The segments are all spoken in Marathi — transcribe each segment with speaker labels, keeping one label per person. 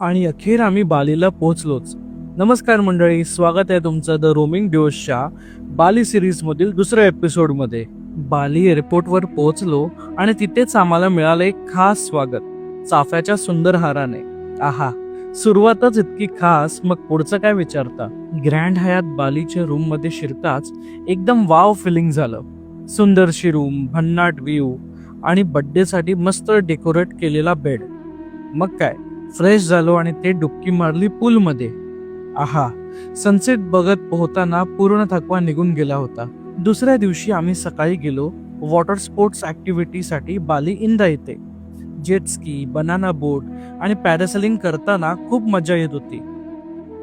Speaker 1: आणि अखेर आम्ही बालीला पोहोचलोच. नमस्कार मंडळी, स्वागत आहे तुमचं द रोमिंग डिओसच्या बाली सिरीज मधील दुसऱ्या एपिसोड मध्ये. बाली एअरपोर्टवर पोहोचलो आणि तिथेच आम्हाला मिळालं एक खास स्वागत चाफ्याच्या सुंदर हाराने. आहा, सुरुवातच इतकी खास, मग पुढचं काय विचारता. ग्रँड हयात बालीच्या रूम मध्ये शिरताच एकदम वाव फिलिंग झालं. सुंदरशी रूम, भन्नाट व्ह्यू आणि बर्थडे साठी मस्त डेकोरेट केलेला बेड. मग काय, फ्रेश झालो आणि ते डुबकी मारली पूल मध्ये. आहा, सनसेट बघत पोहताना पूर्ण थकवा निघून गेला होता. दुसऱ्या दिवशी आम्ही सकाळी गेलो वॉटर स्पोर्ट्स ऍक्टिव्हिटी साठी बाली इंदा येथे. जेट स्की, बनाना बोट आणि पॅरासेलिंग करताना खूप मजा येत होती.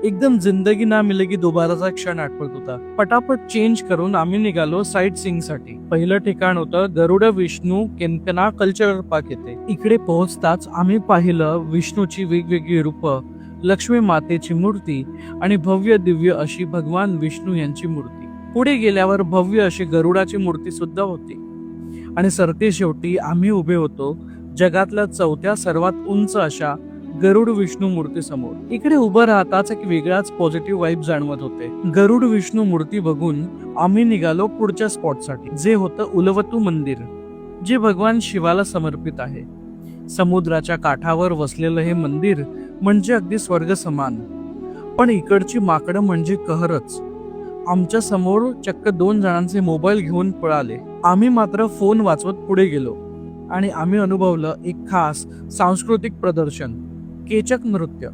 Speaker 1: एकदम जिंदगी ना मिलेगी दोबाराचा क्षण आठवत होता. पटापट चेंज करून आम्ही निघालो साईट सीइंग साठी. पहिलं ठिकाण होतं गरुड विष्णू केनकना कल्चरल पार्क येथे. इकडे पोहोचताच आम्ही पाहिलं विष्णूची वेगवेगळी रूपं, लक्ष्मी मातेची मूर्ती आणि भव्य दिव्य अशी भगवान विष्णू यांची मूर्ती. पुढे गेल्यावर भव्य अशी गरुडाची मूर्ती सुद्धा होती. आणि सरते शेवटी आम्ही उभे होतो जगातल्या चौथ्या सर्वात उंच अशा गरुड विष्णू मूर्ती समोर. इकडे उभं राहताच एक वेगळाच पॉझिटिव्ह वाईब जाणवत होते. गरुड विष्णू मूर्ती बघून आम्ही निघालो पुढच्या स्पॉट साठी, जे होतं उलवतू मंदिर, जे भगवान शिवाला समर्पित आहे. समुद्राच्या काठावर वसलेलं हे मंदिर म्हणजे अगदी स्वर्ग समान. पण इकडची माकडं म्हणजे कहरच. आमच्या समोर चक्क 2 जणांचे मोबाईल घेऊन पळाले. आम्ही मात्र फोन वाचवत पुढे गेलो आणि आम्ही अनुभवलं एक खास सांस्कृतिक प्रदर्शन, केचक नृत्य.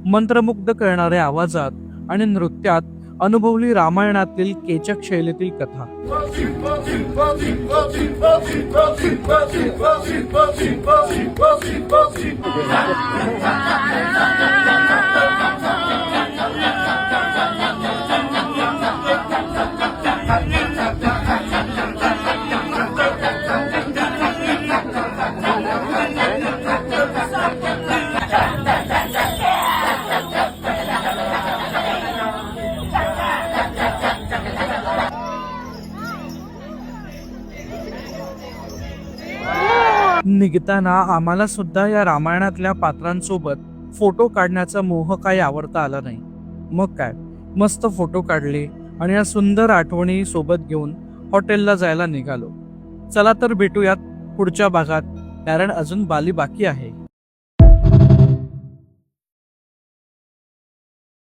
Speaker 1: मंत्रमुग्ध करणाऱ्या आवाजात आणि नृत्यात अनुभवली रामायणातील केचक शैलीतील कथा. निघताना आम्हाला सुद्धा या रामायणातल्या पात्रांसोबत फोटो काढण्याचा मोह काही आवडता आला नाही. मग काय, मस्त फोटो काढले आणि या सुंदर आठवणी सोबत घेऊन हॉटेलला जायला निघालो. चला तर भेटूयात पुढच्या भागात, कारण अजून बाली बाकी आहे.